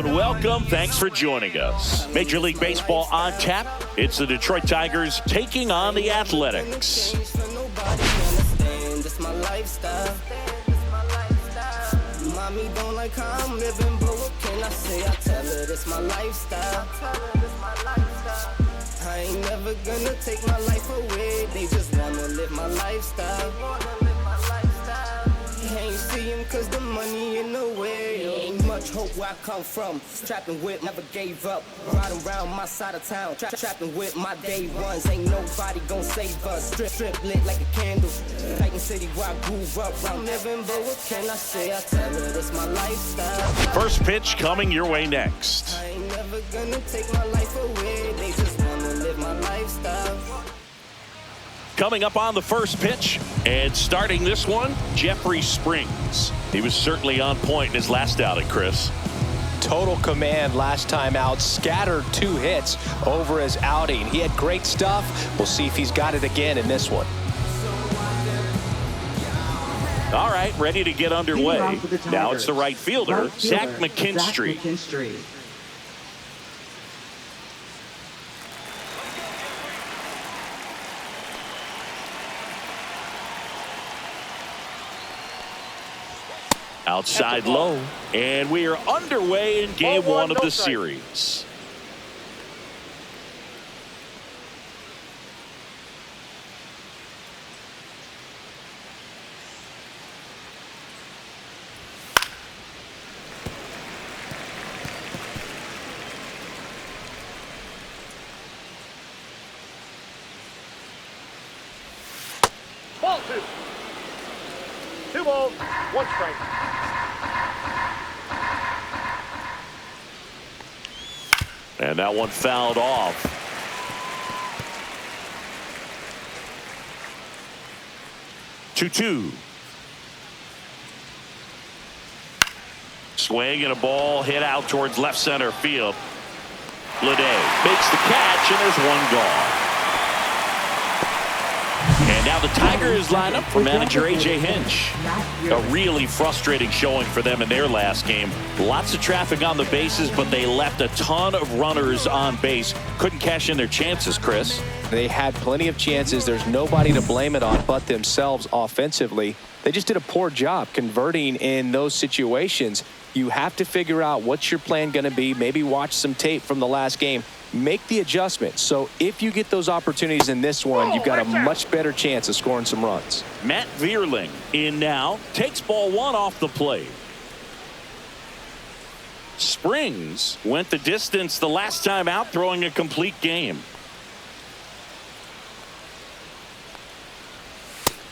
and welcome. Thanks for joining us. Major League Baseball on tap. It's the Detroit Tigers taking on the Athletics. Mommy don't like how I'm living, but what can I say? I tell her this my lifestyle. I ain't never gonna take my life away. They just wanna live my lifestyle. Can't see him cause the money in the way. Ain't much hope where I come from. Trapping with, never gave up. Riding around my side of town. Trapping with my day ones. Ain't nobody gon' save us. Strip lit like a candle. Titan City where I grew up. I'm living, but what can I say? I tell her this my lifestyle. First pitch coming your way next. I ain't never gonna take my life away. They just wanna live my lifestyle. Coming up on the first pitch and starting this one, Jeffrey Springs. He was certainly on point in his last outing, Chris. Total command last time out, scattered 2 hits over his outing. He had great stuff. We'll see if he's got it again in this one. All right, ready to get underway. Now it's the right fielder, Zach McKinstry. Outside low, and we are underway in game 1 of the series. Ball 2. 2 balls, 1 strike. And that one fouled off. Two. Swing and a ball hit out towards left center field. Lede makes the catch, and there's one gone. And now the Tigers line up for manager A.J. Hinch. A really frustrating showing for them in their last game. Lots of traffic on the bases, but they left a ton of runners on base. Couldn't cash in their chances, Chris. They had plenty of chances. There's nobody to blame it on but themselves offensively. They just did a poor job converting in those situations. You have to figure out what's your plan going to be. Maybe watch some tape from the last game. Make the adjustment. So if you get those opportunities in this one, you've got a much better chance of scoring some runs. Matt Vierling in now. Takes ball 1 off the plate. Springs went the distance the last time out, throwing a complete game.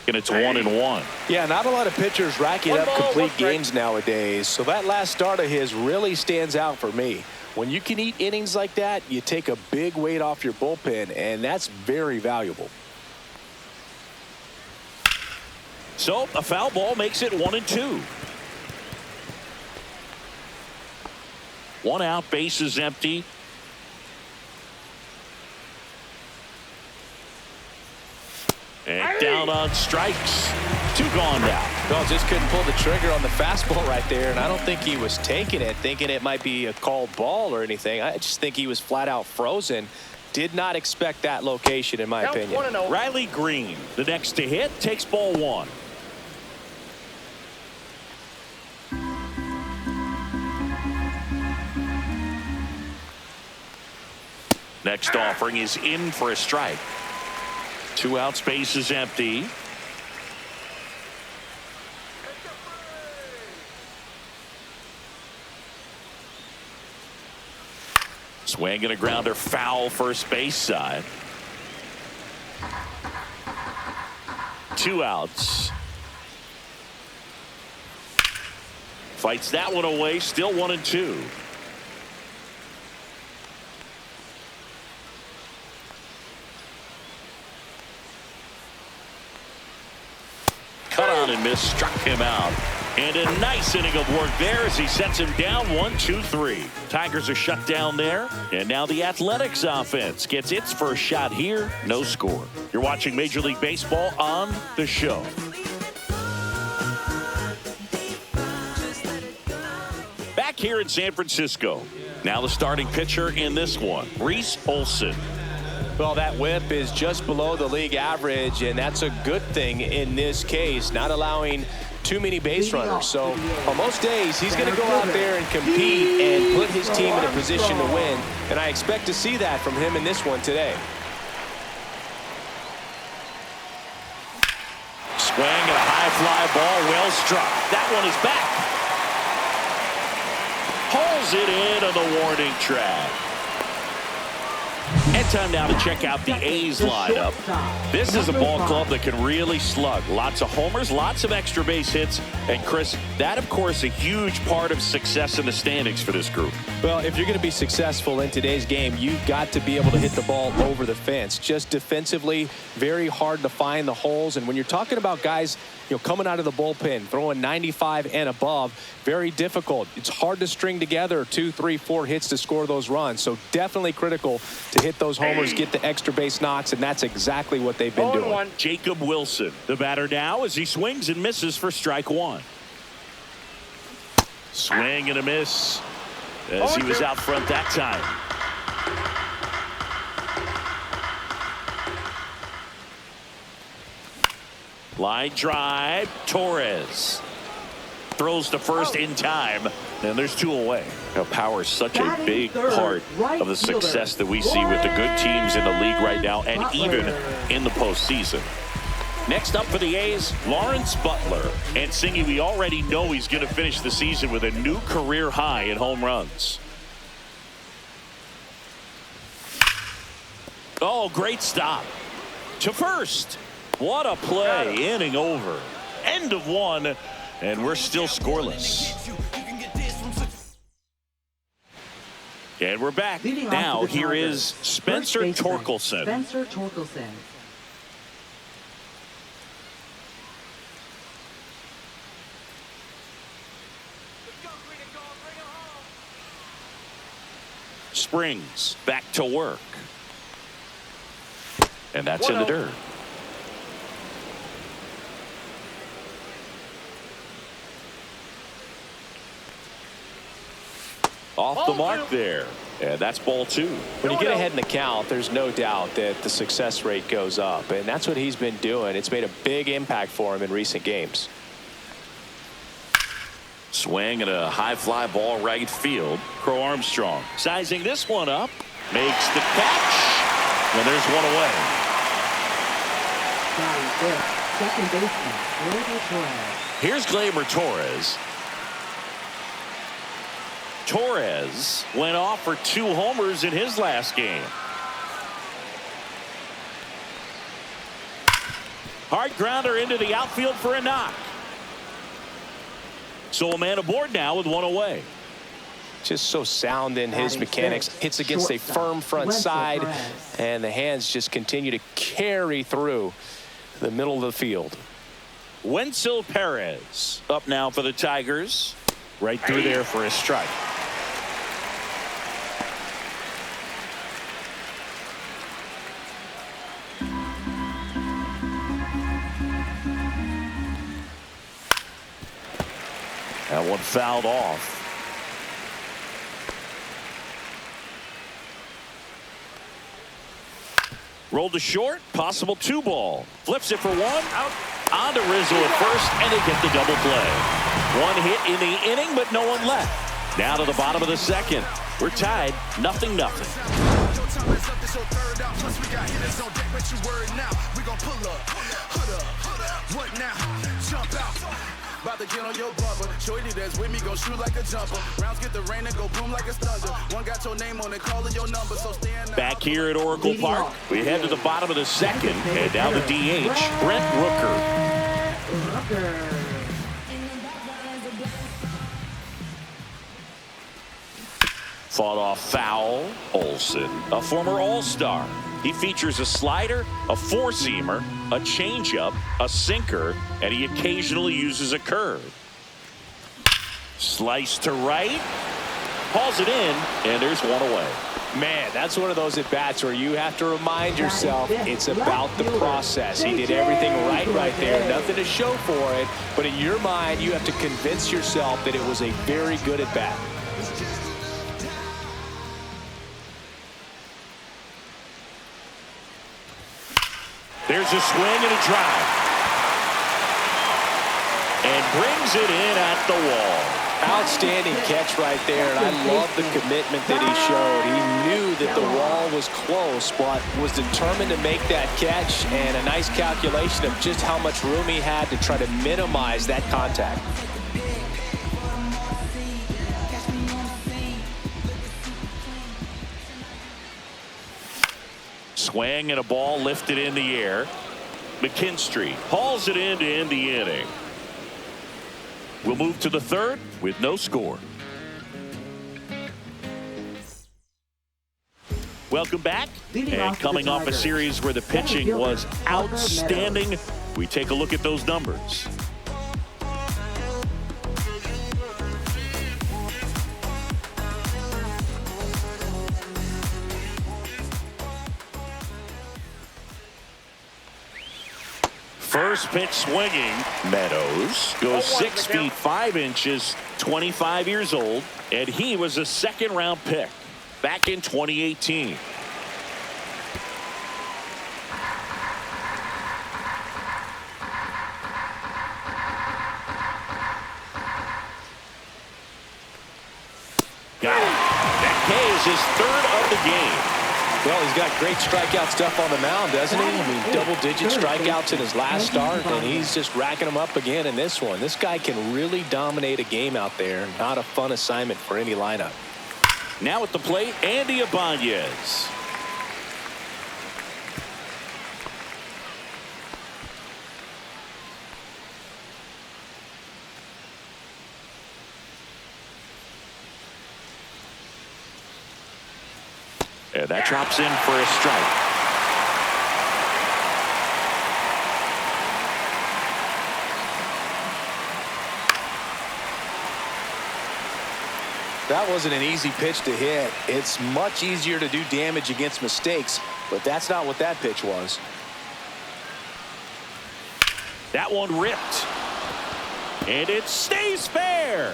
And it's 1-1. Yeah, not a lot of pitchers racking up complete games nowadays. So that last start of his really stands out for me. When you can eat innings like that, you take a big weight off your bullpen, and that's very valuable. So a foul ball makes it 1-2. 1 out, bases empty. And down on strikes. 2 gone now. No, just couldn't pull the trigger on the fastball right there, and I don't think he was taking it, thinking it might be a called ball or anything. I just think he was flat out frozen. Did not expect that location, in my opinion. Riley Green, the next to hit, takes ball 1. Next offering is in for a strike. 2 outs, base is empty. Swing and a grounder, foul first base side. 2 outs. Fights that one away, still 1-2. Cut on and miss, struck him out. And a nice inning of work there as he sets him down 1-2-3. Tigers are shut down there. And now the Athletics offense gets its first shot here. No score. You're watching Major League Baseball on The Show. Back here in San Francisco. Now the starting pitcher in this one, Reese Olson. Well, that whip is just below the league average, and that's a good thing in this case, not allowing too many base runners. So on most days, he's going to go out there and compete and put his team in a position to win, and I expect to see that from him in this one today. Swing and a high fly ball, well struck. That one is back. Hauls it in on the warning track. And time now to check out the A's lineup. This is a ball club that can really slug. Lots of homers, lots of extra base hits. And Chris, that of course a huge part of success in the standings for this group. Well, if you're going to be successful in today's game, you've got to be able to hit the ball over the fence. Just defensively, very hard to find the holes. And when you're talking about guys, coming out of the bullpen, throwing 95 and above, very difficult. It's hard to string together 2, 3, 4 hits to score those runs. So definitely critical to hit those homers, get the extra base knocks, and that's exactly what they've been doing. Jacob Wilson, the batter now, as he swings and misses for strike one. Swing and a miss as he was out front that time. Line drive, Torres throws to first in time, and there's 2 away. Power is such a big part of the success that we see with the good teams in the league right now, and even in the postseason. Next up for the A's, Lawrence Butler. And Singy, we already know he's going to finish the season with a new career high in home runs. Oh, great stop to first. What a play, inning over. End of one, and we're still scoreless. And we're back. Now here is Spencer Torkelson. Spencer Torkelson. Springs back to work. And that's in the dirt. Off the mark there. And that's ball 2. When you get ahead in the count, there's no doubt that the success rate goes up. And that's what he's been doing. It's made a big impact for him in recent games. Swing and a high fly ball right field. Crow Armstrong sizing this one up. Makes the catch. And there's one away. Second baseman, Gleyber Torres. Here's Gleyber Torres. Torres went off for 2 homers in his last game. Hard grounder into the outfield for a knock. So a man aboard now with 1 away. Just so sound in his mechanics. Hits against a firm front side, and the hands just continue to carry through the middle of the field. Wenzel Perez up now for the Tigers. Right through there for a strike. That one fouled off. Rolled to short, possible 2 ball. Flips it for 1, out. On to Rizzo at first, and they get the double play. 1 hit in the inning, but no one left. Now to the bottom of the second. We're tied, 0-0. What now? Jump out. About to get on your bubble. Shorty that's with me gon' shoot like a jumper. Rounds get the rain and go boom like a thunder. One got your name on it, calling your number. So stand back here at Oracle Park. We head to the bottom of the second, and now the DH, Brent Rooker. Fought off foul. Olson, a former All-Star. He features a slider, a four-seamer, a changeup, a sinker, and he occasionally uses a curve. Slice to right, hauls it in, and there's 1 away. Man, that's one of those at-bats where you have to remind yourself it's about the process. He did everything right there. Nothing to show for it, but in your mind, you have to convince yourself that it was a very good at-bat. There's a swing and a drive. And brings it in at the wall. Outstanding catch right there, and I love the commitment that he showed. He knew that the wall was close, but was determined to make that catch, and a nice calculation of just how much room he had to try to minimize that contact. Swing and a ball lifted in the air. McKinstry hauls it in to end the inning. We'll move to the third with no score. Welcome back. And coming off a series where the pitching was outstanding, we take a look at those numbers. First pitch swinging. Meadows goes 6 feet 5 inches, 25 years old, and he was a second-round pick back in 2018. Got it. That K is his third of the game. Well, he's got great strikeout stuff on the mound, doesn't he? I mean, double-digit strikeouts in his last start, and he's just racking them up again in this one. This guy can really dominate a game out there. Not a fun assignment for any lineup. Now at the plate, Andy Ibanez. And that drops in for a strike. That wasn't an easy pitch to hit. It's much easier to do damage against mistakes, but that's not what that pitch was. That one ripped. And it stays fair.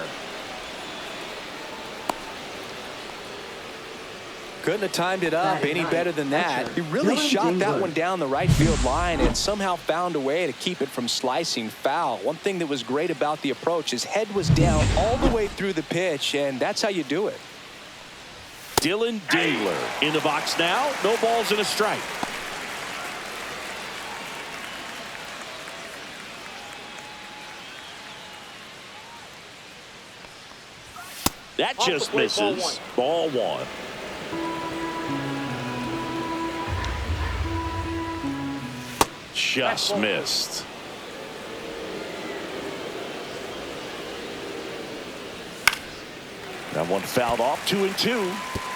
Couldn't have timed it up any better than that. He really shot that one down the right field line and somehow found a way to keep it from slicing foul. One thing that was great about the approach, his head was down all the way through the pitch, and that's how you do it. Dylan Dingler in the box now. No balls and a strike. That just misses. Ball one. Just missed. That one fouled off. 2-2.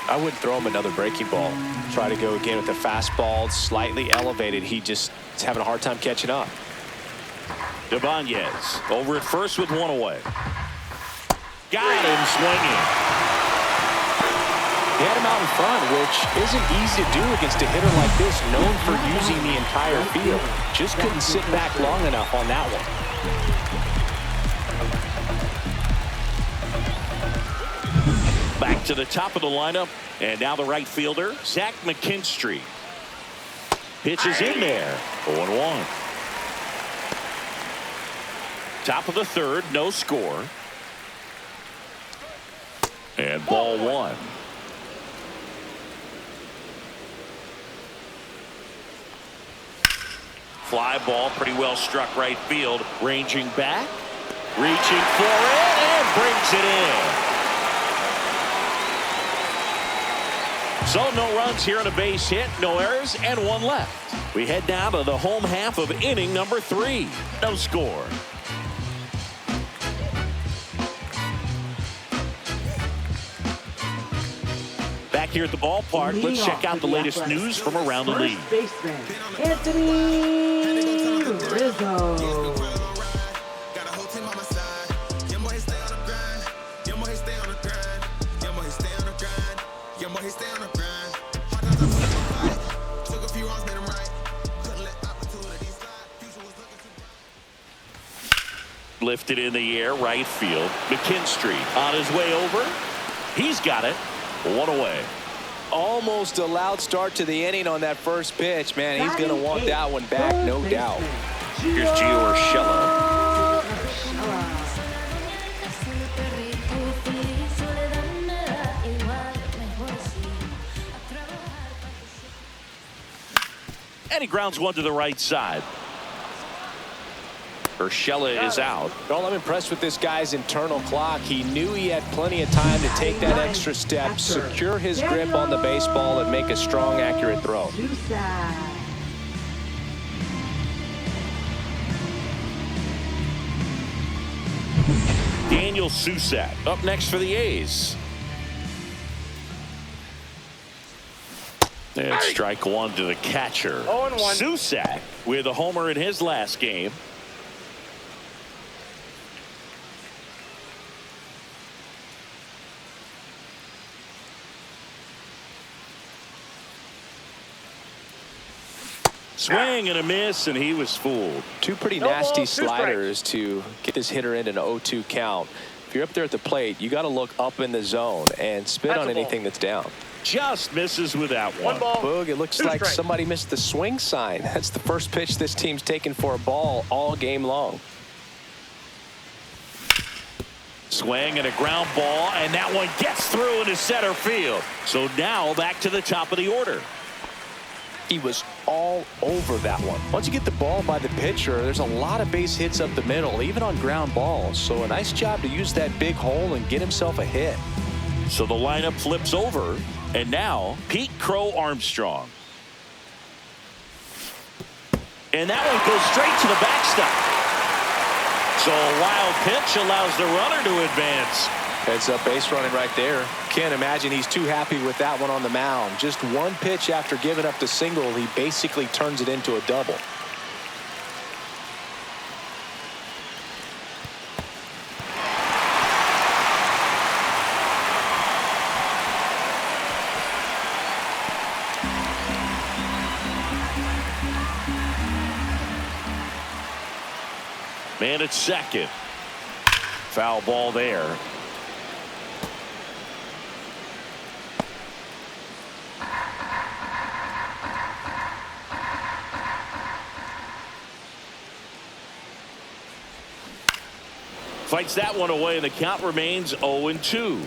I wouldn't throw him another breaking ball. Try to go again with the fastball, slightly elevated. He just is having a hard time catching up. Ibanez over at first with one away. Got him swinging. He had him out in front, which isn't easy to do against a hitter like this, known for using the entire field. Just couldn't sit back long enough on that one. Back to the top of the lineup, and now the right fielder, Zach McKinstry. Pitches in there. 0-1. Top of the third, no score. And ball one. Fly ball, pretty well struck right field. Ranging back, reaching for it, and brings it in. So no runs here on a base hit, no errors, and one left. We head now to the home half of inning number 3. No score. Back here at the ballpark, let's check out the latest news from around the league. Anthony Rizzo. Lifted in the air, right field. McKinstry on his way over. He's got it. One away. almost a loud start to the inning on that first pitch. Man, he's going to want that one back, no doubt. Here's Gio Urshela. And he grounds one to the right side. Urshela is out. Well, I'm impressed with this guy's internal clock. He knew he had plenty of time to take that extra step, secure his grip on the baseball, and make a strong, accurate throw. Daniel Susak up next for the A's. And strike one to the catcher. 0-1. Susak with a homer in his last game. Swing and a miss, and he was fooled. Two pretty nasty sliders to get this hitter into an 0-2 count. If you're up there at the plate, you got to look up in the zone and spit on anything that's down. Just misses with that one. Boog, it looks like somebody missed the swing sign. That's the first pitch this team's taken for a ball all game long. Swing and a ground ball, and that one gets through into center field. So now back to the top of the order. He was all over that one. Once you get the ball by the pitcher, there's a lot of base hits up the middle, even on ground balls. So a nice job to use that big hole and get himself a hit. So the lineup flips over, and now Pete Crow Armstrong. And that one goes straight to the backstop. So a wild pitch allows the runner to advance. Heads up base running right there. Can't imagine he's too happy with that one on the mound. Just one pitch after giving up the single, he basically turns it into a double. Man at second. Foul ball there. Fights that one away, and the count remains 0-2.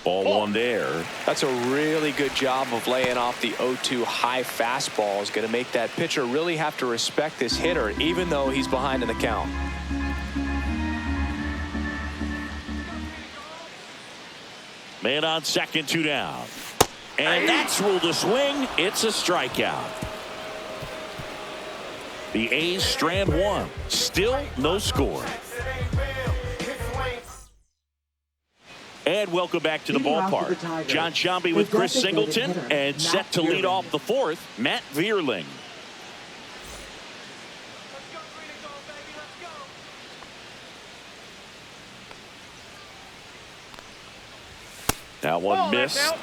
Ball one there. That's a really good job of laying off the 0-2 high fastball. Is going to make that pitcher really have to respect this hitter, even though he's behind in the count. Man on second, 2 down. And that's ruled a swing. It's a strikeout. The A's strand one. Still no score. And welcome back to the ballpark. John Shambi with Chris Singleton, and set to lead off the fourth, Matt Vierling. That one missed.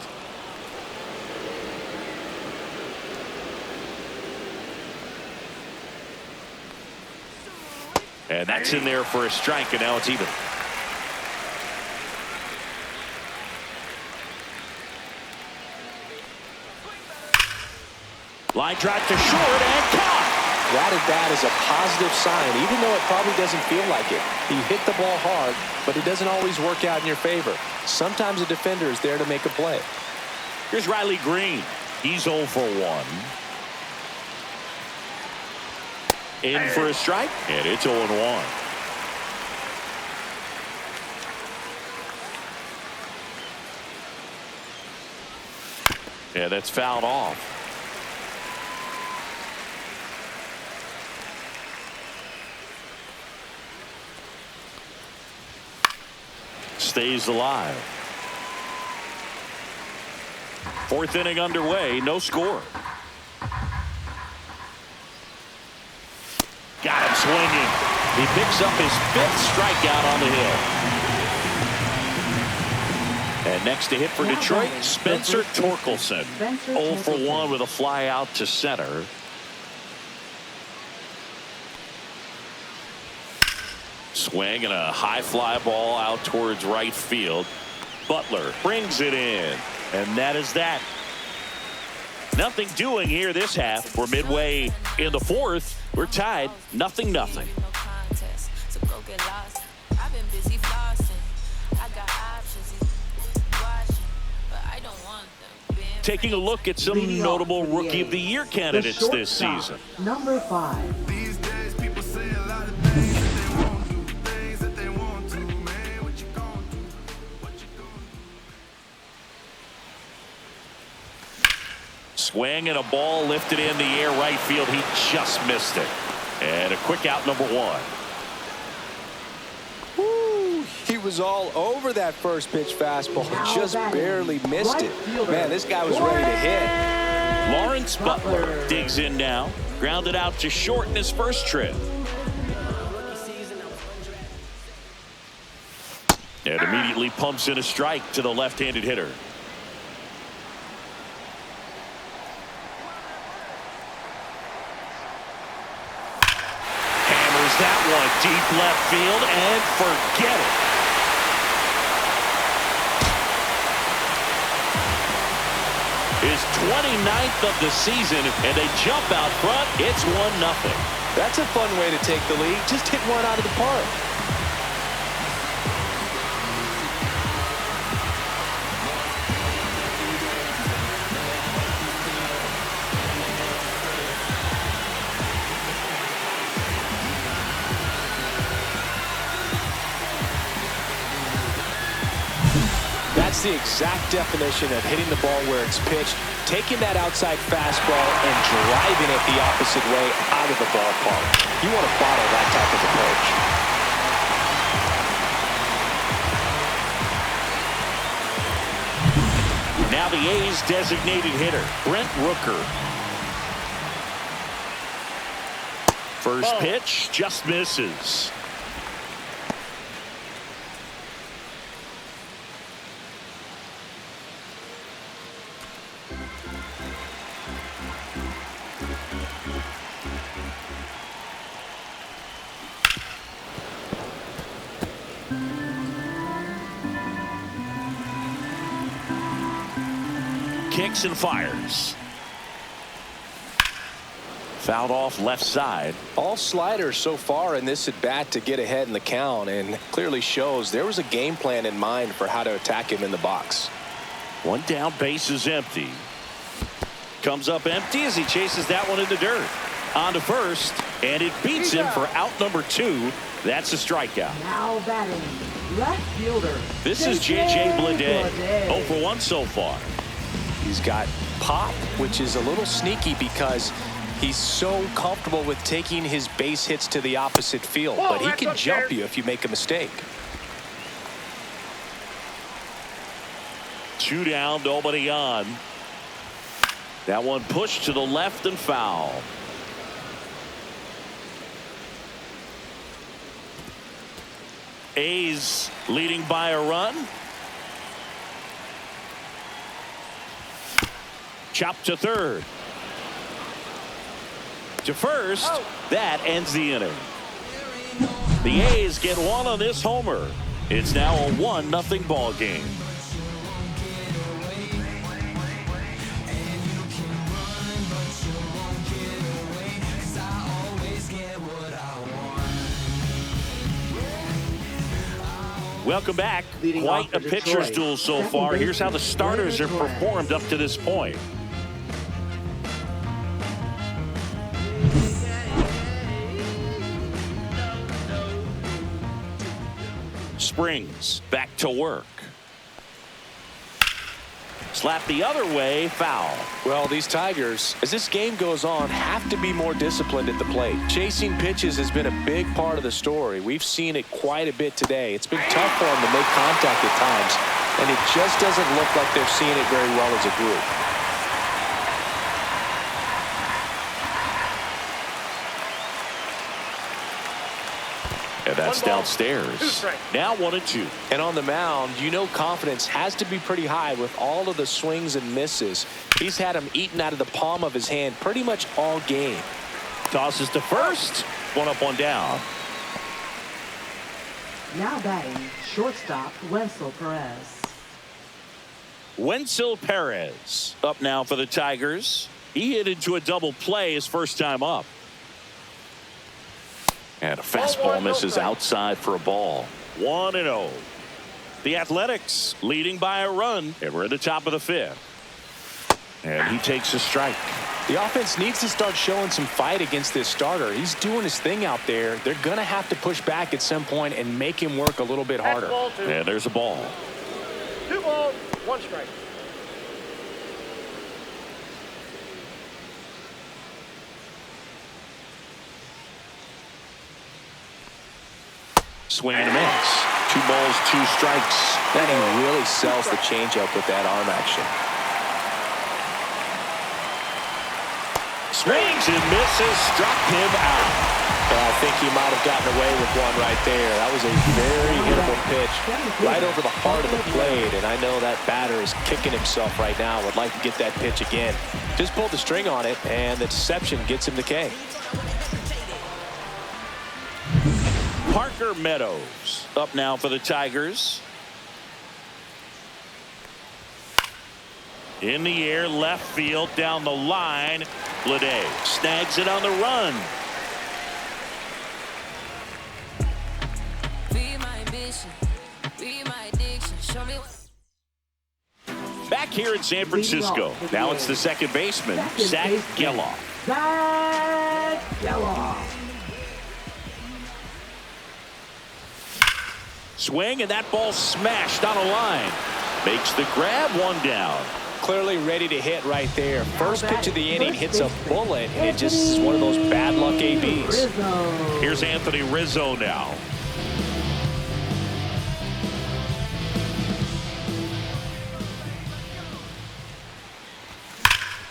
And that's in there for a strike, and now it's even. Line drive to short and caught. That at bat is a positive sign, even though it probably doesn't feel like it. He hit the ball hard, but it doesn't always work out in your favor. Sometimes a defender is there to make a play. Here's Riley Green. He's 0 for 1. In for a strike, and it's 0-1. Yeah, that's fouled off. Stays alive. Fourth inning underway, no score. Got him swinging. He picks up his 5th strikeout on the hill. And next to hit for Detroit, Spencer Torkelson. 0 for 1 with a fly out to center. Swing and a high fly ball out towards right field. Butler brings it in, and that is that. Nothing doing here this half. We're midway in the fourth. We're tied 0-0. Taking a look at some notable Rookie of the Year candidates this season. Number 5. These days, people say a lot of things that they won't do, things that they won't do, man. What you gonna do? What you gonna do? Swing and a ball lifted in the air right field. He just missed it. And a quick out, number 1. He was all over that first pitch fastball. Just barely missed it. Man, this guy was ready to hit. Lawrence Butler digs in now. Grounded out to short in his first trip. And immediately pumps in a strike to the left-handed hitter. Hammers that one deep left field and forget it. His 29th of the season, and they jump out front. It's 1-0. That's a fun way to take the lead. Just hit one out of the park. That's the exact definition of hitting the ball where it's pitched, taking that outside fastball and driving it the opposite way out of the ballpark. You want to bottle that type of approach. Now the A's designated hitter, Brent Rooker. First pitch just misses. Kicks and fires. Fouled off left side. All sliders so far in this at bat to get ahead in the count, and clearly shows there was a game plan in mind for how to attack him in the box. One down, base is empty. Comes up empty as he chases that one in the dirt. On to first, and it beats him for out number 2. That's a strikeout. Now batting, left fielder. This is J.J. Bleday. 0 for 1 so far. He's got pop, which is a little sneaky because he's so comfortable with taking his base hits to the opposite field, but he can jump you if you make a mistake. 2 down, nobody on. That one pushed to the left and foul. A's leading by a run. Chop to third. To first. That ends the inning. The A's get one on this homer. It's now a 1-0 ball game. Welcome back. Quite a pitcher's duel so far. Here's how the starters have performed up to this point. Springs back to work. Slap the other way, foul. Well, these Tigers, as this game goes on, have to be more disciplined at the plate. Chasing pitches has been a big part of the story. We've seen it quite a bit today. It's been tough for them to make contact at times, and it just doesn't look like they're seeing it very well as a group. And that's downstairs. Now 1-2. And on the mound, you know confidence has to be pretty high with all of the swings and misses. He's had them eaten out of the palm of his hand pretty much all game. Tosses to first. 1 up, 1 down. Now batting, shortstop Wenzel Perez. Wenzel Perez up now for the Tigers. He hit into a double play his first time up. And a fastball misses outside for a ball. 1-0. The Athletics leading by a run, and we're at the top of the 5th. And he takes a strike. The offense needs to start showing some fight against this starter. He's doing his thing out there. They're going to have to push back at some point and make him work a little bit harder. And there's a ball. 2 balls, 1 strike. Swing and a miss. 2 balls, 2 strikes. Then he really sells the changeup with that arm action. Swings and misses, struck him out. But I think he might have gotten away with one right there. That was a very hittable pitch right over the heart of the plate. And I know that batter is kicking himself right now. Would like to get that pitch again. Just pulled the string on it, and the deception gets him the K. Parker Meadows up now for the Tigers. In the air, left field, down the line. Lede snags it on the run. Back here in San Francisco. Now it's the second baseman, Zach Geloff. Zach Geloff. Swing, and that ball smashed on a line. Makes the grab, 1 down. Clearly ready to hit right there. First pitch of the inning hits a bullet, and it just is one of those bad luck ABs. Here's Anthony Rizzo now.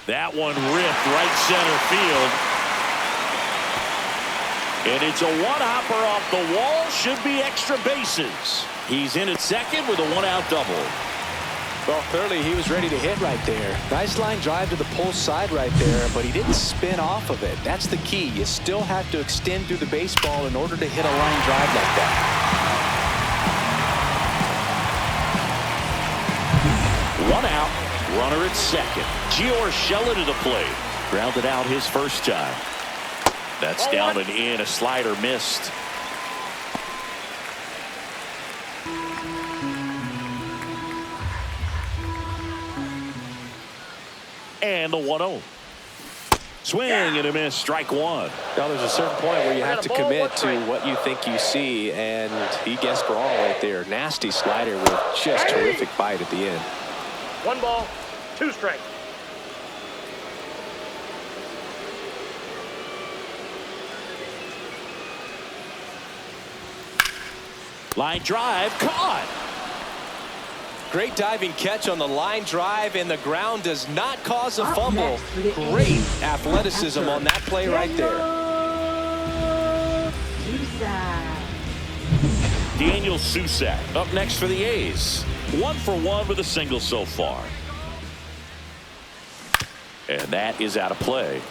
That one ripped right center field. And it's a one-hopper off the wall. Should be extra bases. He's in at second with a 1-out double. Well, clearly he was ready to hit right there. Nice line drive to the pull side right there, but he didn't spin off of it. That's the key. You still have to extend through the baseball in order to hit a line drive like that. 1 out, runner at second. Gio Urshela to the plate. Grounded out his first time. That's down and in. A slider missed. And the 1-0. Swing and a miss, strike 1. Now there's a certain point where you have to commit to what you think you see, and he guessed wrong right there. Nasty slider with just terrific bite at the end. 1 ball, 2 strikes. Line drive, caught. Great diving catch on the line drive, and the ground does not cause a fumble. Great athleticism on that play right there. Daniel Susac up next for the A's. 1 for 1 with a single so far. And that is out of play.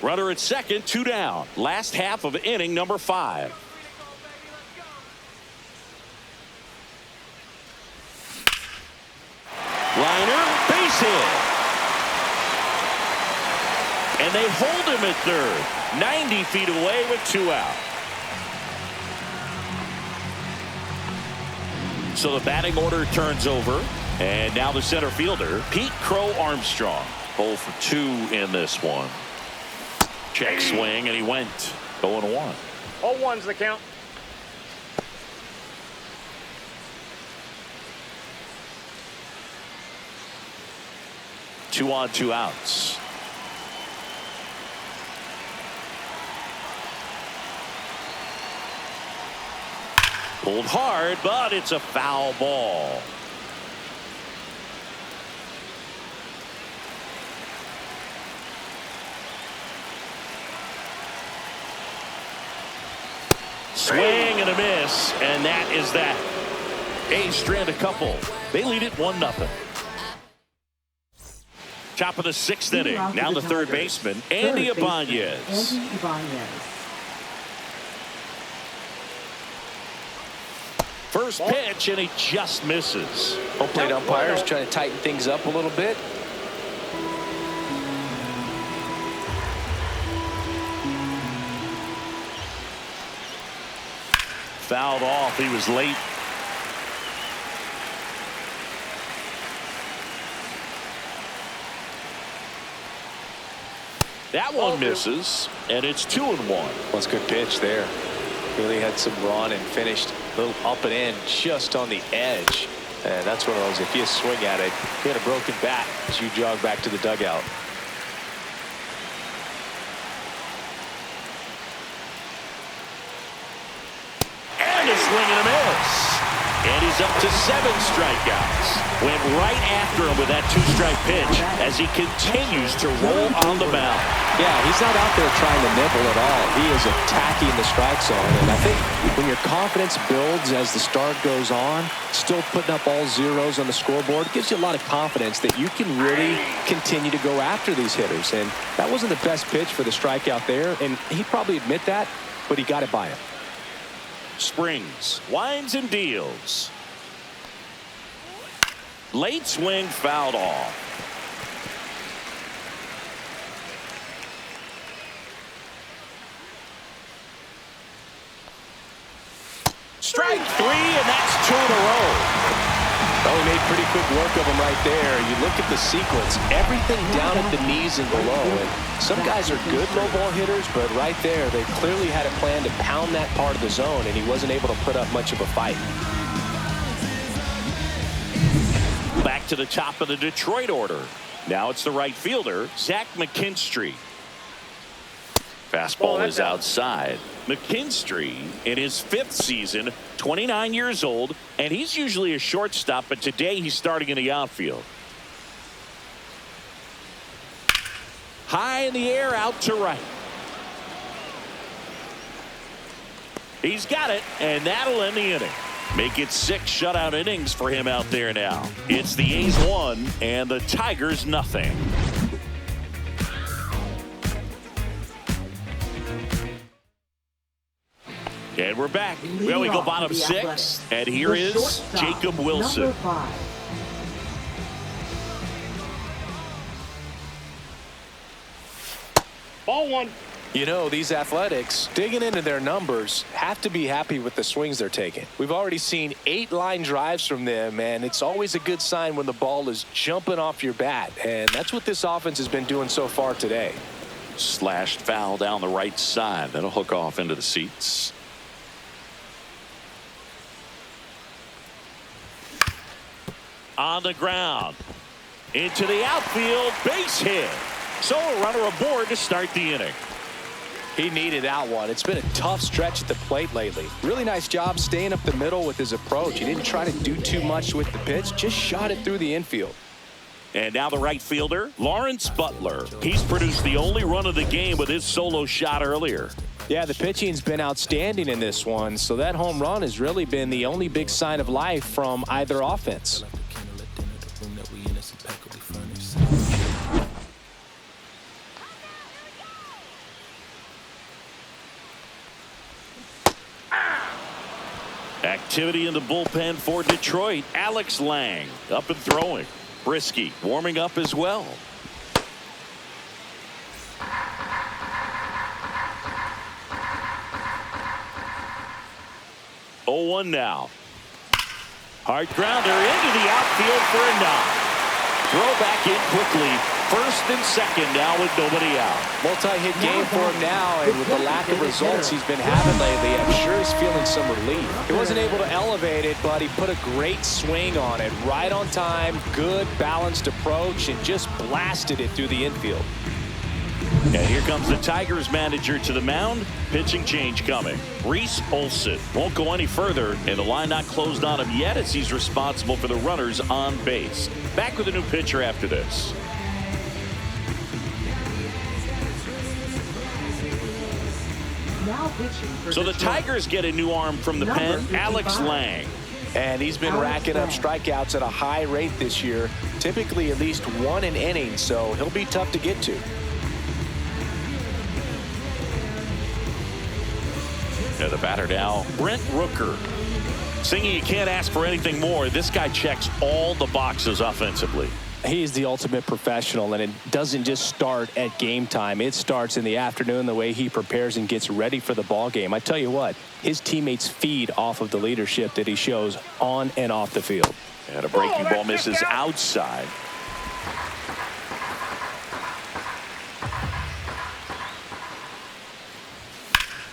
Runner at second, 2 down. Last half of inning number 5. Liner, base hit. And they hold him at third. 90 feet away with 2 out. So the batting order turns over. And now the center fielder, Pete Crow Armstrong. 0 for 2 in this one. Check swing, and he went 0-1. 0-1's the count. Two on, 2 outs. Pulled hard, but it's a foul ball. Swing and a miss, and that is that. A's strand a couple. They lead it 1-0. Top of the 6th inning. Now the third baseman, Andy Ibanez. First pitch, and he just misses. Home plate umpires trying to tighten things up a little bit. Fouled off. He was late. That one misses, and it's 2-1. That's a good pitch there. Really had some run and finished a little up and in just on the edge. And that's one of those, if you swing at it, you had a broken bat as you jog back to the dugout. And a swing and a miss. And he's up to 7 strikeouts. Went right after him with that 2-strike pitch as he continues to roll on the mound. Yeah, he's not out there trying to nibble at all. He is attacking the strike zone. And I think when your confidence builds as the start goes on, still putting up all zeros on the scoreboard, it gives you a lot of confidence that you can really continue to go after these hitters. And that wasn't the best pitch for the strikeout there. And he'd probably admit that, but he got it by him. Springs, winds and deals. Late swing, fouled off. Strike 3, and that's 2 in a row. Oh, he made pretty quick work of him right there. You look at the sequence, everything down at the knees and below. And some guys are good low ball hitters, but right there, they clearly had a plan to pound that part of the zone, and he wasn't able to put up much of a fight. Back to the top of the Detroit order. Now it's the right fielder, Zach McKinstry. Fastball is outside. McKinstry, in his 5th season, 29 years old, and he's usually a shortstop, but today he's starting in the outfield. High in the air, out to right. He's got it, and that'll end the inning. Make it 6 shutout innings for him out there now. It's the A's 1 and the Tigers nothing. And we're back. Well, we go bottom 6, and here is Jacob Wilson. Ball 1. You know, these Athletics, digging into their numbers, have to be happy with the swings they're taking. We've already seen 8 line drives from them, and it's always a good sign when the ball is jumping off your bat. And that's what this offense has been doing so far today. Slashed foul down the right side. That'll hook off into the seats. On the ground. Into the outfield. Base hit. So a runner aboard to start the inning. He needed that one. It's been a tough stretch at the plate lately. Really nice job staying up the middle with his approach. He didn't try to do too much with the pitch. Just shot it through the infield. And now the right fielder, Lawrence Butler. He's produced the only run of the game with his solo shot earlier. Yeah, the pitching's been outstanding in this one. So that home run has really been the only big sign of life from either offense. Activity in the bullpen for Detroit. Alex Lang up and throwing. Brisky warming up as well. Oh, 1 now. Hard grounder into the outfield for a knock. Throw back in quickly. First and second now with nobody out. Multi-hit game for him now, and with the lack of results he's been having lately, I'm sure he's feeling some relief. He wasn't able to elevate it, but he put a great swing on it. Right on time, good balanced approach, and just blasted it through the infield. And here comes the Tigers manager to the mound. Pitching change coming. Reese Olson won't go any further, and the line not closed on him yet as he's responsible for the runners on base. Back with a new pitcher after this. So the Tigers get a new arm from the pen, Alex Lang. And he's been racking up strikeouts at a high rate this year, typically at least 1 an inning, so he'll be tough to get to. And the batter now, Brent Rooker. Singy, you can't ask for anything more. This guy checks all the boxes offensively. He's the ultimate professional, and it doesn't just start at game time. It starts in the afternoon, the way he prepares and gets ready for the ball game. I tell you what, his teammates feed off of the leadership that he shows on and off the field. And a breaking ball misses outside.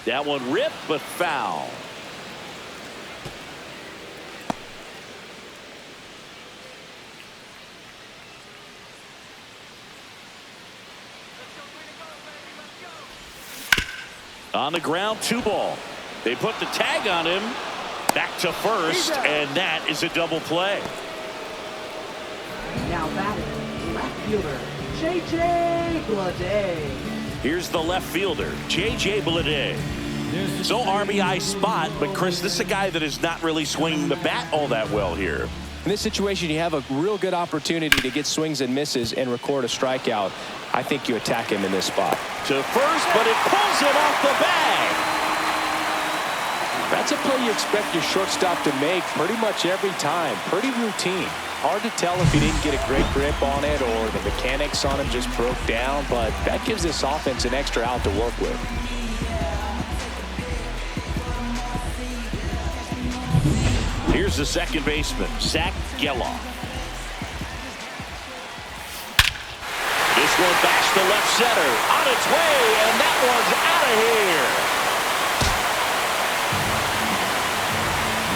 That one ripped, but foul. On the ground, 2 ball. They put the tag on him. Back to first, and that is a double play. Now batting, left fielder, J.J. Bleday. Here's the left fielder, J.J. Bleday. So RBI spot, but Chris, this is a guy that is not really swinging the bat all that well here. In this situation, you have a real good opportunity to get swings and misses and record a strikeout. I think you attack him in this spot. To first, but it pulls him off the bag. That's a play you expect your shortstop to make pretty much every time. Pretty routine. Hard to tell if he didn't get a great grip on it or the mechanics on him just broke down, but that gives this offense an extra out to work with. Here's the second baseman, Zach Geloff. This one backs to left center. On its way, and that one's out of here.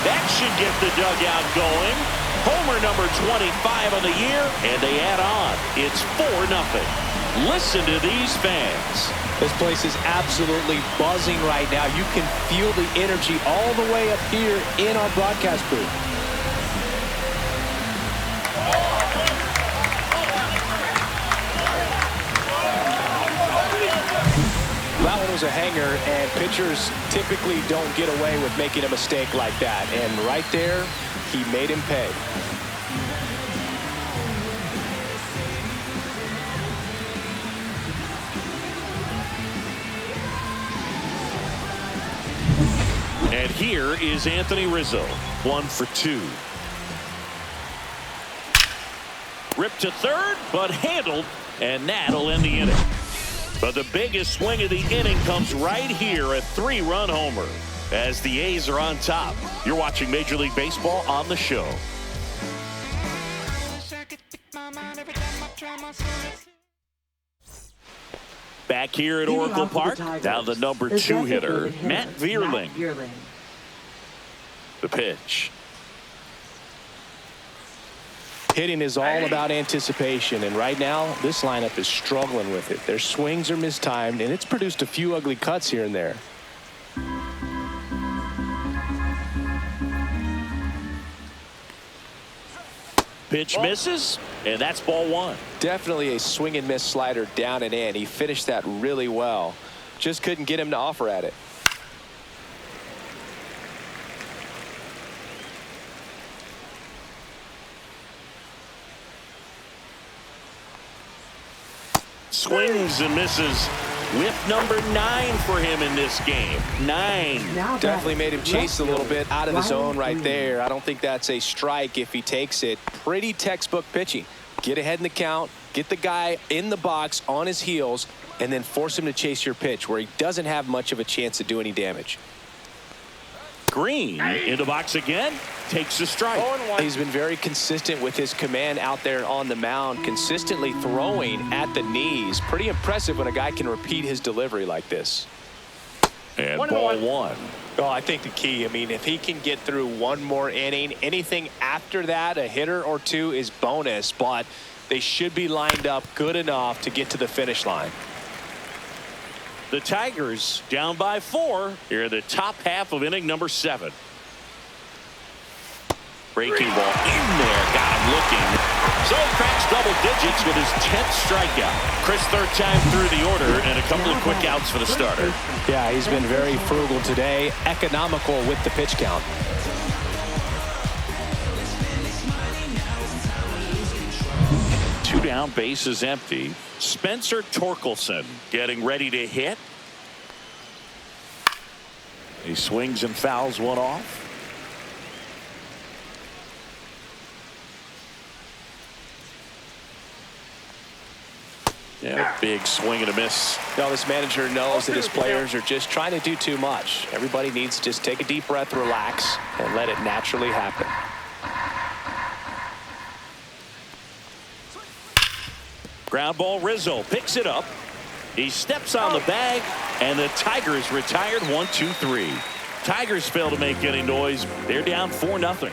That should get the dugout going. Homer number 25 on the year, and they add on. It's 4-0. Listen to these fans. This place is absolutely buzzing right now. You can feel the energy all the way up here in our broadcast booth. That one was a hanger, and pitchers typically don't get away with making a mistake like that. And right there, he made him pay. And here is Anthony Rizzo, 1 for 2. Ripped to third, but handled, and that'll end the inning. But the biggest swing of the inning comes right here, a 3-run homer, as the A's are on top. You're watching Major League Baseball on the show. Back here at Oracle Park, now the number 2 hitter, Matt Vierling. The pitch. Hitting is all about anticipation, and right now this lineup is struggling with it. Their swings are mistimed, and it's produced a few ugly cuts here and there. Pitch misses, and that's ball 1. Definitely a swing and miss slider down and in. He finished that really well. Just couldn't get him to offer at it. Swings and misses. Whip number 9 for him in this game. 9. Definitely made him chase a little bit out of the zone right there. I don't think that's a strike if he takes it. Pretty textbook pitching. Get ahead in the count, get the guy in the box on his heels, and then force him to chase your pitch where he doesn't have much of a chance to do any damage. Green in the box again, takes a strike. He's been very consistent with his command out there on the mound, consistently throwing at the knees. Pretty impressive when a guy can repeat his delivery like this. And ball 1. Oh, I think the key, I mean, if he can get through one more inning, anything after that, a hitter or 2 is bonus, but they should be lined up good enough to get to the finish line. The Tigers down by 4 here in the top half of inning number 7. Breaking ball in there, got him looking. So cracks double digits with his 10th strikeout. Chris, third time through the order, and a couple of quick outs for the starter. Yeah, he's been very frugal today, economical with the pitch count. Two down, bases empty. Spencer Torkelson getting ready to hit. He swings and fouls one off. Yeah, big swing and a miss. Now this manager knows that his players are just trying to do too much. Everybody needs to just take a deep breath, relax, and let it naturally happen. Ground ball, Rizzo picks it up. He steps on the bag, and the Tigers retired 1-2-3. Tigers fail to make any noise. They're down 4-0.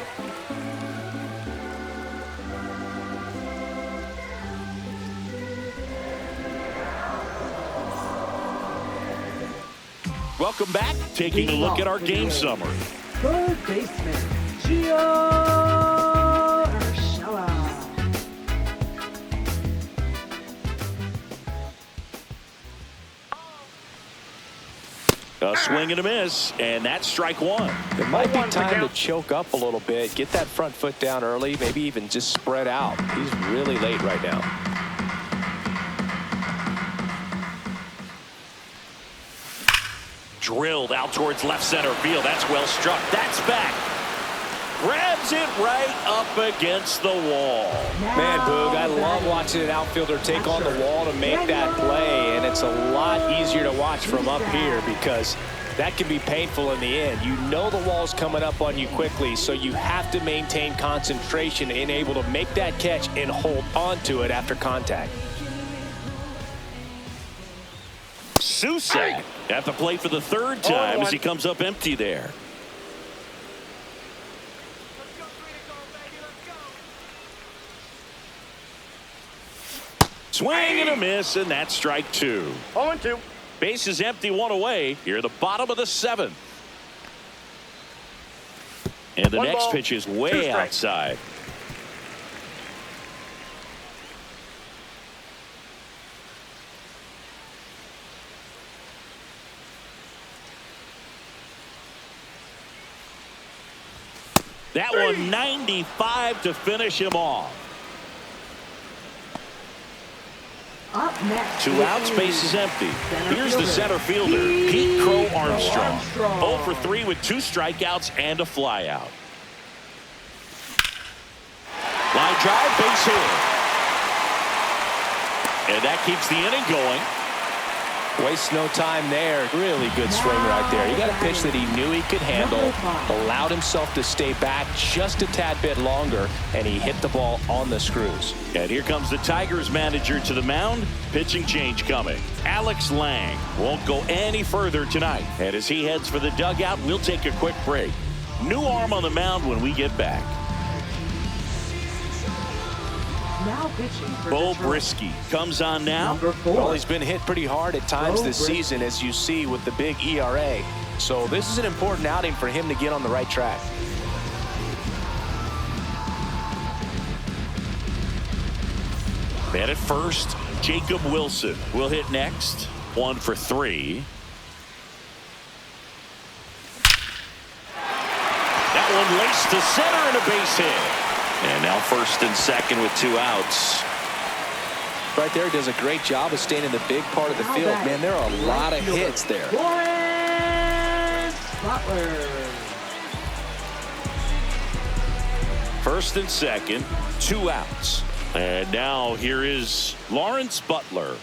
Welcome back. Taking a look at our game summary. Third baseman, Gio Urshela. A swing and a miss, and that's strike one. It might be time to choke up a little bit, get that front foot down early, maybe even just spread out. He's really late right now. Drilled out towards left center field. That's well struck. That's back. Grabs it right up against the wall. Man, Boog, I love watching an outfielder take on the wall to make that play, and it's a lot easier to watch from up here because that can be painful in the end. You know the wall's coming up on you quickly, so you have to maintain concentration and able to make that catch and hold on to it after contact. Susak at the plate for the third time as he comes up empty there. Swing and a miss, and that's strike two. 0-2. Base is empty, one away. Here at the bottom of the seventh. And the next pitch is way outside. That one 95 to finish him off. Up next. 2 outs, base is empty. Here's the center fielder, Pete Crow Armstrong. 0 for 3 with 2 strikeouts and a flyout. Line drive, base hit. And that keeps the inning going. Waste no time there. Really good swing right there. He got a pitch that he knew he could handle, allowed himself to stay back just a tad bit longer, and he hit the ball on the screws. And here comes the Tigers manager to the mound. Pitching change coming. Alex Lang won't go any further tonight. And as he heads for the dugout, we'll take a quick break. New arm on the mound when we get back. Now pitching for Bo Detroit. Brisky comes on now. Number 4. Well, he's been hit pretty hard at times this season, as you see with the big ERA. So this is an important outing for him to get on the right track. Man at first, Jacob Wilson will hit next. 1 for 3. That one laced to center and a base hit. And now first and second with 2 outs. Right there, does a great job of staying in the big part of the field. Man, there are a lot of hits there. Lawrence Butler. First and second, 2 outs. And now here is Lawrence Butler.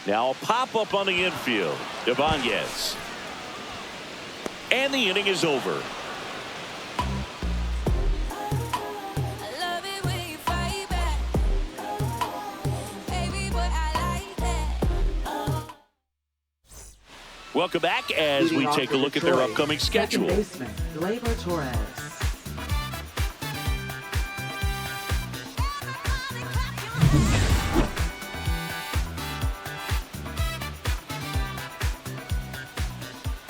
Now a pop-up on the infield. Ibanez. And the inning is over. Welcome back as we take a look at their upcoming schedule. Second baseman, Gleyber Torres.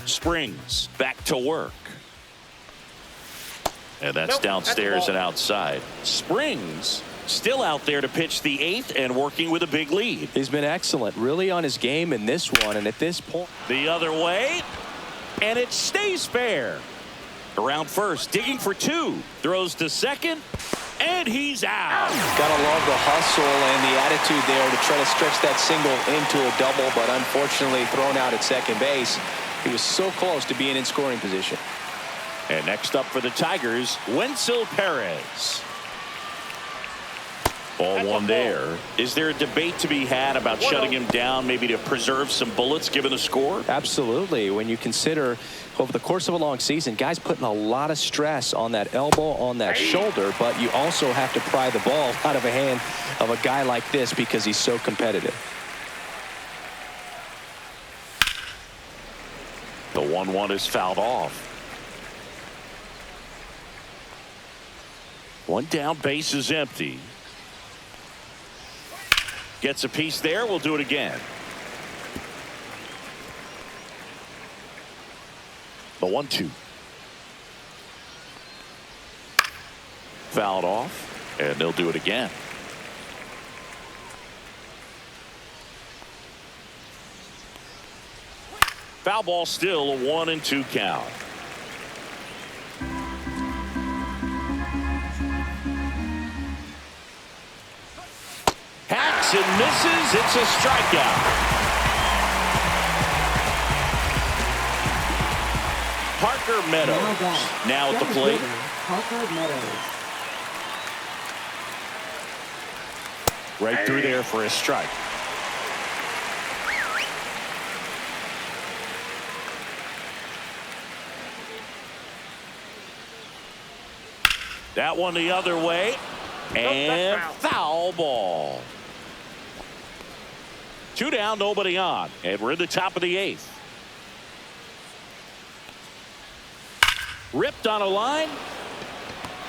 Springs back to work. And that's downstairs and outside. Springs still out there to pitch the 8th and working with a big lead. He's been excellent, really on his game in this one, and at this point. The other way, and it stays fair. Around first, digging for 2, throws to second, and he's out. Gotta love the hustle and the attitude there to try to stretch that single into a double, but unfortunately thrown out at second base. He was so close to being in scoring position. And next up for the Tigers, Wenzel Perez. Ball That's one a ball. there. Is there a debate to be had about shutting him down, maybe to preserve some bullets given the score? Absolutely. When you consider over the course of a long season, guys putting a lot of stress on that elbow, on that shoulder, but you also have to pry the ball out of a hand of a guy like this because he's so competitive. The 1-1 is fouled off. One down, base is empty. Gets a piece there. We'll do it again. The 1-2. Fouled off, and they'll do it again. Foul ball, still a 1-2 count. Hacks and misses. It's a strikeout. Parker Meadows now at the plate. Parker Meadows. Right through there for a strike. That one the other way. And foul ball. 2 down, nobody on. And we're in the top of the 8th. Ripped on a line.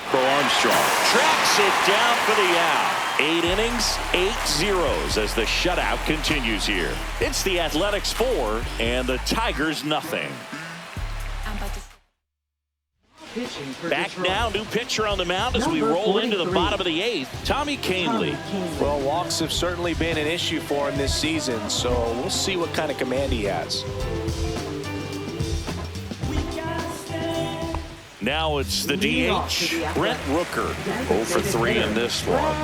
For Armstrong. Tracks it down for the out. 8 innings, 8 zeros as the shutout continues here. It's the Athletics 4 and the Tigers nothing. Back now, new pitcher on the mound as we roll into the bottom of the 8th. Tommy Kahnle. Well, walks have certainly been an issue for him this season, so we'll see what kind of command he has. Now it's the DH, Brent Rooker. 0 for 3 in this one.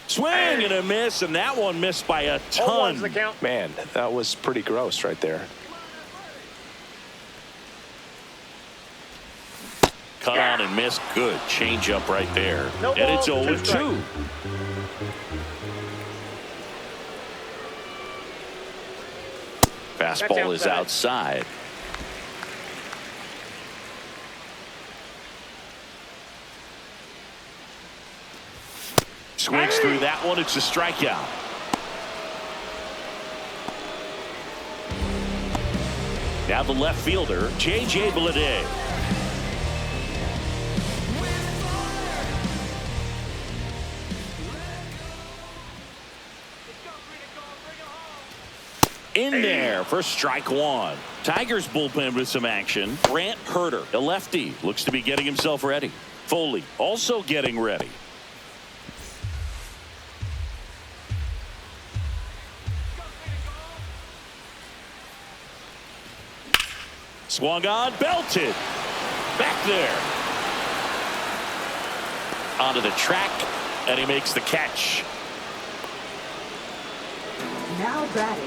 Swing and a miss, and that one missed by a ton. Man, that was pretty gross right there. Cut on and missed. Good change up right there. No And it's ball, 0-2. Fastball is outside. Swings through that one. It's a strikeout. Now the left fielder, J.J. Bleday. In there for strike one. Tigers bullpen with some action. Grant Herter, the lefty, looks to be getting himself ready. Foley also getting ready. Swung on, belted. Back there. Onto the track, and he makes the catch. Now batting,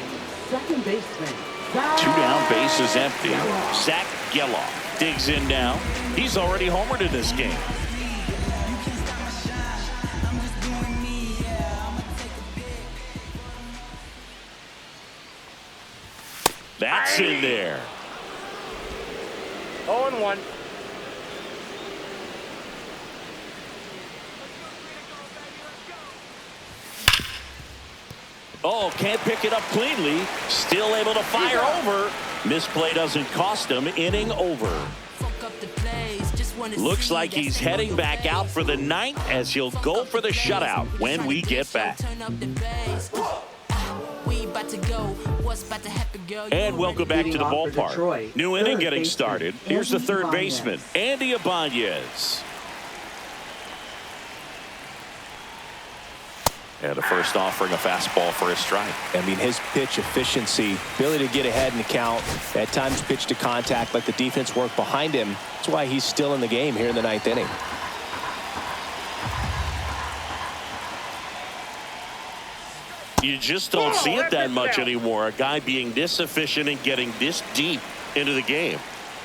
second baseman. 2 down, base is empty. Zach Geloff digs in now. He's already homered in this game. That's in there. 0-1. Oh, can't pick it up cleanly. Still able to fire over. Misplay doesn't cost him. Inning over. Looks like he's heading back out for the 9th as he'll go for the shutout when we get back. And welcome back to the ballpark. New inning getting started. Here's the third baseman, Andy Ibanez. And the first offering a fastball for a strike. I mean, his pitch efficiency, ability to get ahead in the count, at times pitch to contact, let the defense work behind him. That's why he's still in the game here in the 9th inning. You just don't see it that much anymore. A guy being this efficient and getting this deep into the game.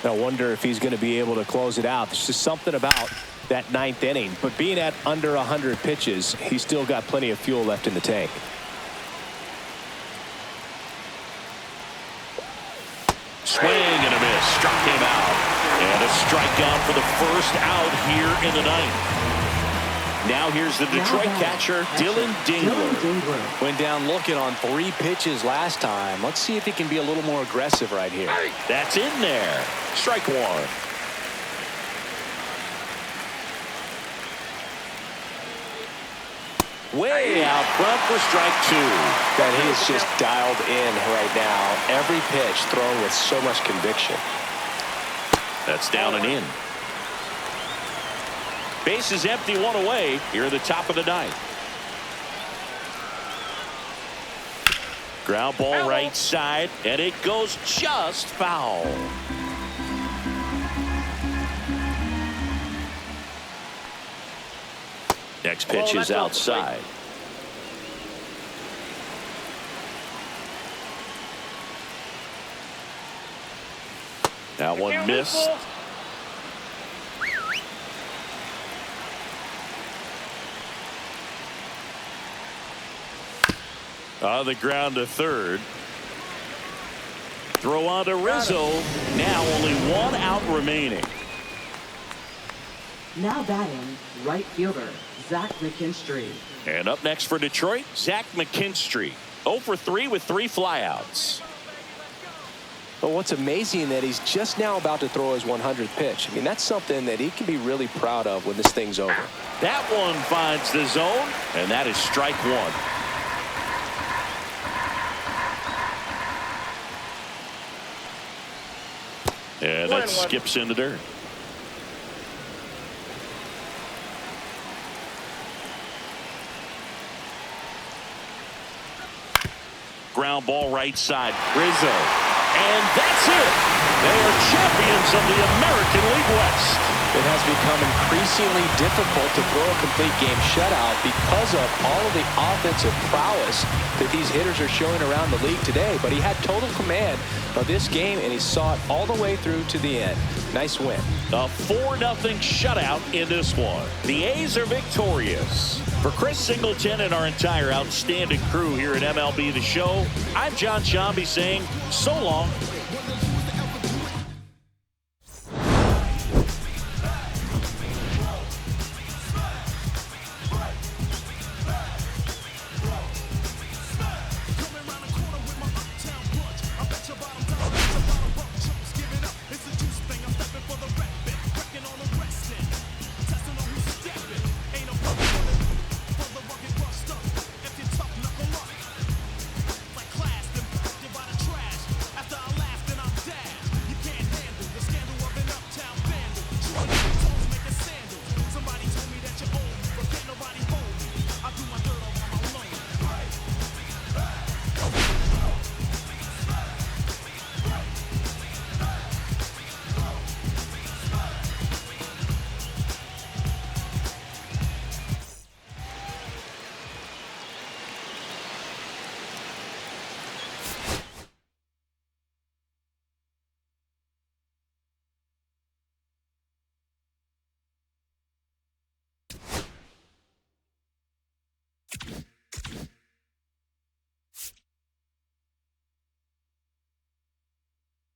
I wonder if he's going to be able to close it out. There's just something about that ninth inning. But being at under 100 pitches, he's still got plenty of fuel left in the tank. Swing and a miss. Struck him out. And a strikeout for the first out here in the ninth. Now here's the Detroit catcher, Dylan Dingler. Went down looking on 3 pitches last time. Let's see if he can be a little more aggressive right here. That's in there. Strike one. Way out front for strike 2. That he is just dialed in right now. Every pitch thrown with so much conviction. That's down and in. Base is empty, 1 away here at the top of the ninth. Ground ball right side, and it goes just foul. Next pitch is outside. That one missed. On the ground to third. Throw on to Rizzo. Now only 1 out remaining. Now batting, right fielder, Zach McKinstry. And up next for Detroit, Zach McKinstry. 0 for 3 with 3 flyouts. But what's amazing that he's just now about to throw his 100th pitch. I mean, that's something that he can be really proud of when this thing's over. That one finds the zone, and that is strike 1. And that skips into dirt. Ground ball right side. Rizzo. And that's it. They are champions of the American League West. It has become increasingly difficult to throw a complete game shutout because of all of the offensive prowess that these hitters are showing around the league today. But he had total command of this game, and he saw it all the way through to the end. Nice win. A 4-0 shutout in this one. The A's are victorious. For Chris Singleton and our entire outstanding crew here at MLB The Show, I'm John Shambi saying so long